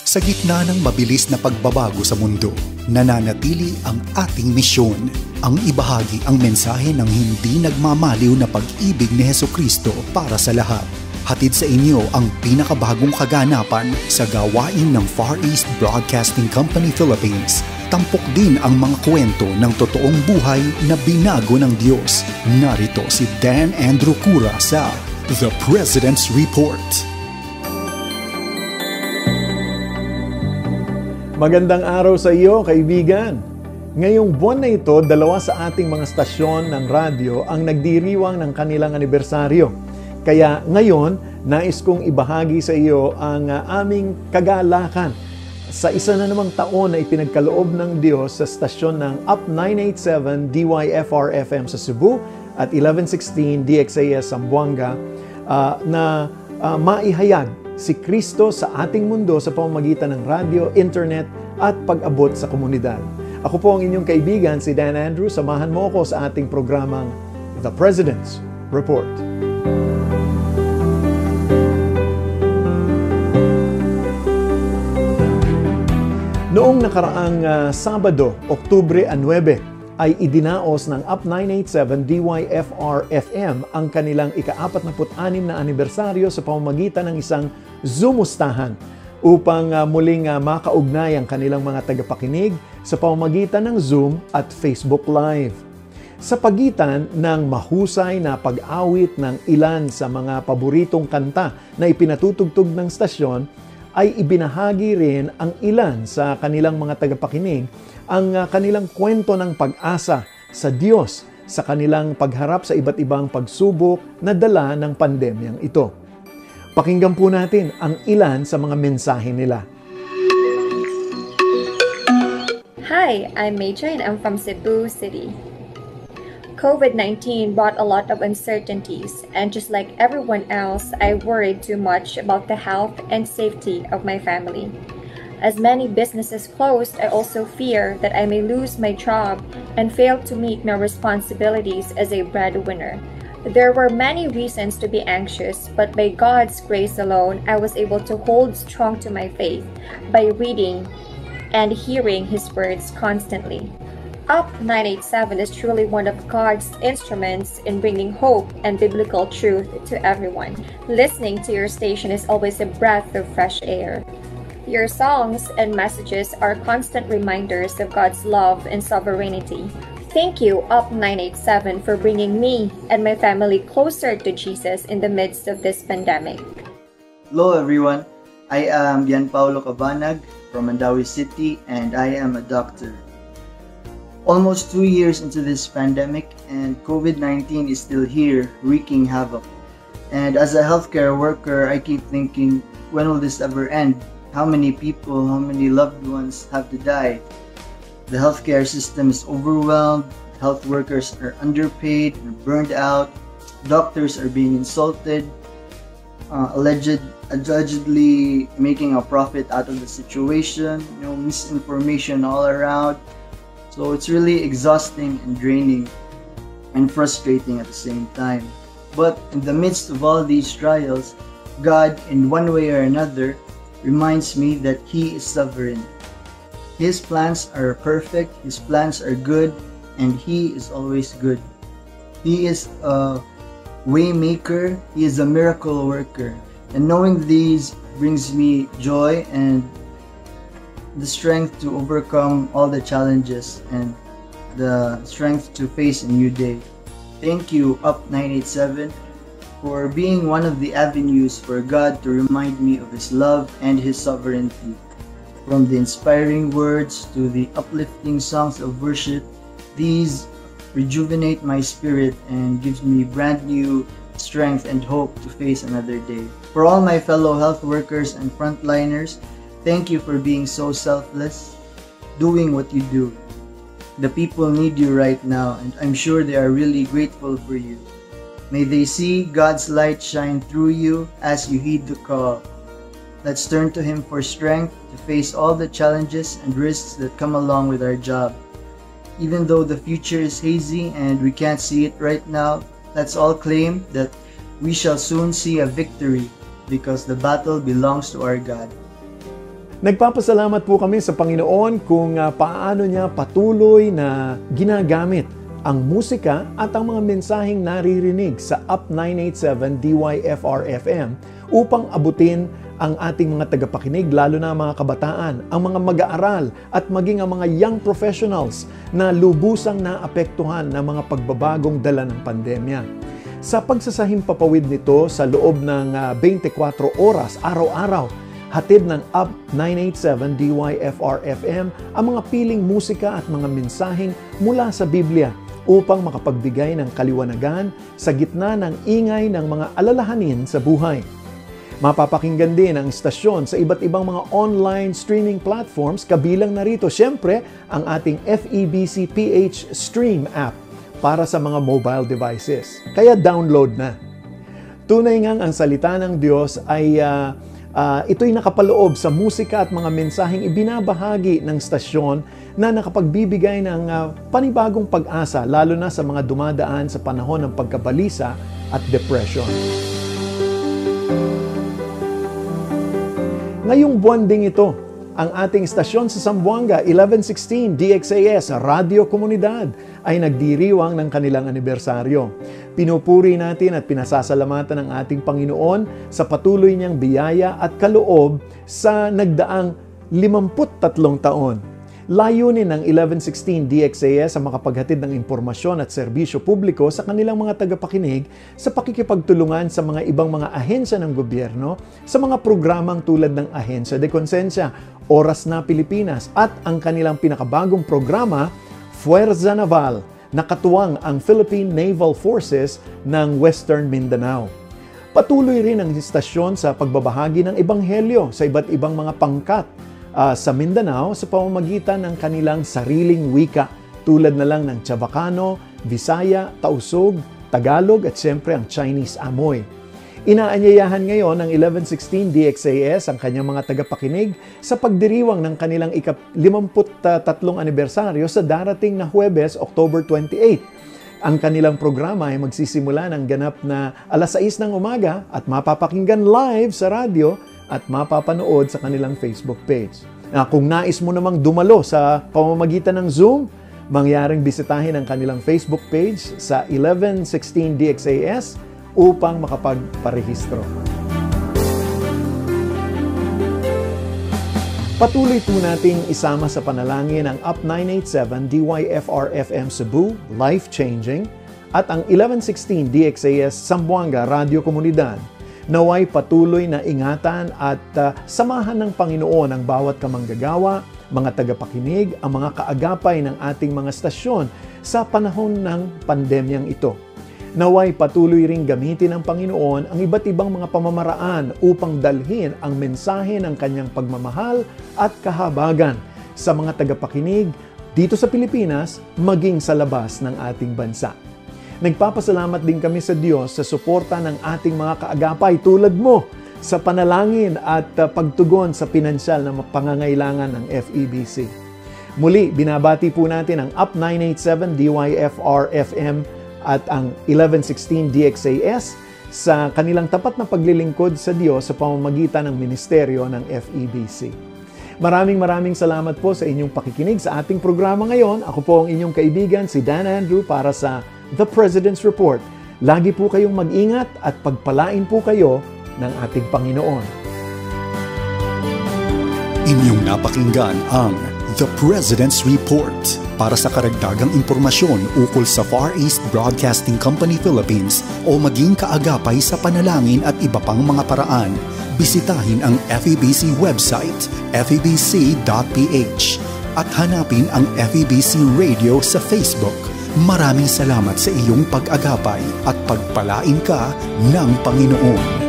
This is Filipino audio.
Sa gitna ng mabilis na pagbabago sa mundo, nananatili ang ating misyon, ang ibahagi ang mensahe ng hindi nagmamaliw na pag-ibig ni Hesukristo para sa lahat. Hatid sa inyo ang pinakabagong kaganapan sa gawain ng Far East Broadcasting Company Philippines. Tampok din ang mga kwento ng totoong buhay na binago ng Diyos. Narito si Dan Andrew Cura sa The President's Report. Magandang araw sa iyo, kaibigan. Ngayong buwan na ito, dalawa sa ating mga stasyon ng radyo ang nagdiriwang ng kanilang anibersaryo. Kaya ngayon, nais kong ibahagi sa iyo ang aming kagalakan sa isa na namang taon na ipinagkaloob ng Diyos sa stasyon ng Up 987 DYFR FM sa Cebu at 1116 DXAS Zamboanga na maihayag si Kristo sa ating mundo sa pamamagitan ng radyo, internet at pag-abot sa komunidad. Ako po ang inyong kaibigan, si Dan Andrew. Samahan mo ako sa ating programang The President's Report. Noong nakaraang Sabado, Oktubre 9, ay idinaos ng Up 987 DYFR FM ang kanilang ika-46 na anibersaryo sa pamamagitan ng isang Zoomustahan upang muling makaugnay ang kanilang mga tagapakinig sa pamamagitan ng Zoom at Facebook Live. Sa pagitan ng mahusay na pag-awit ng ilan sa mga paboritong kanta na ipinatutugtog ng stasyon, ay ibinahagi rin ang ilan sa kanilang mga tagapakinig ang kanilang kwento ng pag-asa sa Diyos sa kanilang pagharap sa iba't ibang pagsubok na dala ng pandemyang ito. Pakinggan po natin ang ilan sa mga mensahe nila. Hi, I'm Major and I'm from Cebu City. COVID-19 brought a lot of uncertainties, and just like everyone else, I worried too much about the health and safety of my family. As many businesses closed, I also fear that I may lose my job and fail to meet my responsibilities as a breadwinner. There were many reasons to be anxious, but by God's grace alone, I was able to hold strong to my faith by reading and hearing His words constantly. Up 987 is truly one of God's instruments in bringing hope and biblical truth to everyone. Listening to your station is always a breath of fresh air. Your songs and messages are constant reminders of God's love and sovereignty. Thank you, Up 987, for bringing me and my family closer to Jesus in the midst of this pandemic. Hello everyone, I am Gian Paulo Cabanag from Mandawi City and I am a doctor. Almost 2 years into this pandemic and COVID-19 is still here wreaking havoc. And as a healthcare worker, I keep thinking, when will this ever end? How many people, how many loved ones have to die? The healthcare system is overwhelmed, health workers are underpaid and burned out, doctors are being insulted, allegedly making a profit out of the situation, misinformation all around. So it's really exhausting and draining and frustrating at the same time. But in the midst of all these trials, God, in one way or another, reminds me that He is sovereign. His plans are perfect, His plans are good, and He is always good. He is a way maker, He is a miracle worker. And knowing these brings me joy and the strength to overcome all the challenges and the strength to face a new day. Thank you, Up 987, for being one of the avenues for God to remind me of His love and His sovereignty. From the inspiring words to the uplifting songs of worship, these rejuvenate my spirit and gives me brand new strength and hope to face another day. For all my fellow health workers and frontliners, thank you for being so selfless, doing what you do. The people need you right now, and I'm sure they are really grateful for you. May they see God's light shine through you as you heed the call. Let's turn to Him for strength to face all the challenges and risks that come along with our job. Even though the future is hazy and we can't see it right now, let's all claim that we shall soon see a victory because the battle belongs to our God. Nagpapasalamat po kami sa Panginoon kung paano niya patuloy na ginagamit ang musika at ang mga mensaheng naririnig sa Up 987 DYFR FM upang abutin ang ating mga tagapakinig, lalo na mga kabataan, ang mga mag-aaral at maging ang mga young professionals na lubusang naapektuhan ng mga pagbabagong dala ng pandemya. Sa pagsasahimpapawid nito sa loob ng 24 oras araw-araw, hatid ng Up 987 DYFR FM ang mga piling musika at mga mensaheng mula sa Biblia upang makapagbigay ng kaliwanagan sa gitna ng ingay ng mga alalahanin sa buhay. Mapapakinggan din ang istasyon sa iba't ibang mga online streaming platforms, kabilang narito siyempre ang ating FEBC PH Stream app para sa mga mobile devices. Kaya download na. Tunay ngang ang salita ng Diyos ay ito'y nakapaloob sa musika at mga mensaheng ibinabahagi ng stasyon na nakapagbibigay ng panibagong pag-asa, lalo na sa mga dumadaan sa panahon ng pagkabalisa at depression. Ngayong buwan ding ito, ang ating istasyon sa Zamboanga, 1116 DXAS, Radio Komunidad, ay nagdiriwang ng kanilang anibersaryo. Pinupuri natin at pinasasalamatan ang ating Panginoon sa patuloy niyang biyaya at kaloob sa nagdaang 53 taon. Layunin ng 1116 DXAS ang makapaghatid ng impormasyon at serbisyo publiko sa kanilang mga tagapakinig sa pakikipagtulungan sa mga ibang mga ahensya ng gobyerno sa mga programang tulad ng Ahensya de Konsensya, Oras na Pilipinas at ang kanilang pinakabagong programa, Fuerza Naval, na katuwang ang Philippine Naval Forces ng Western Mindanao. Patuloy rin ang istasyon sa pagbabahagi ng ebanghelyo sa iba't ibang mga pangkat sa Mindanao sa pamamagitan ng kanilang sariling wika tulad na lang ng Chavacano, Visaya, Tausug, Tagalog at siyempre ang Chinese Amoy. Inaanyayahan ngayon ng 1116 DXAS ang kanyang mga tagapakinig sa pagdiriwang ng kanilang ika-53 anibersaryo sa darating na Huwebes, October 28. Ang kanilang programa ay magsisimula ng ganap na 6:00 ng umaga at mapapakinggan live sa radyo at mapapanood sa kanilang Facebook page. Kung nais mo namang dumalo sa pamamagitan ng Zoom, mangyaring bisitahin ang kanilang Facebook page sa 1116 DXAS upang makapagparehistro. Patuloy po nating isama sa panalangin ang Up 987 DYFR FM Cebu, Life-Changing, at ang 1116 DXAS Zamboanga Radio Komunidad. Naway patuloy na ingatan at samahan ng Panginoon ang bawat kamanggagawa, mga tagapakinig, ang mga kaagapay ng ating mga stasyon sa panahon ng pandemyang ito. Naway patuloy ring gamitin ng Panginoon ang iba't ibang mga pamamaraan upang dalhin ang mensahe ng kanyang pagmamahal at kahabagan sa mga tagapakinig dito sa Pilipinas, maging sa labas ng ating bansa. Nagpapasalamat din kami sa Diyos sa suporta ng ating mga kaagapay tulad mo sa panalangin at pagtugon sa pinansyal na pangangailangan ng FEBC. Muli, binabati po natin ang Up 987 DYFR FM at ang 1116 DXAS sa kanilang tapat na paglilingkod sa Diyos sa pamamagitan ng ministeryo ng FEBC. Maraming salamat po sa inyong pakikinig sa ating programa ngayon. Ako po ang inyong kaibigan, si Dan Andrew, para sa The President's Report. Lagi po kayong mag-ingat at pagpalain po kayo ng ating Panginoon. Inyong napakinggan ang The President's Report. Para sa karagdagang impormasyon ukol sa Far East Broadcasting Company Philippines o maging kaagapay sa panalangin at iba pang mga paraan, bisitahin ang FEBC website, febc.ph, at hanapin ang FEBC Radio sa Facebook. Maraming salamat sa iyong pag-agapay at pagpalain ka ng Panginoon.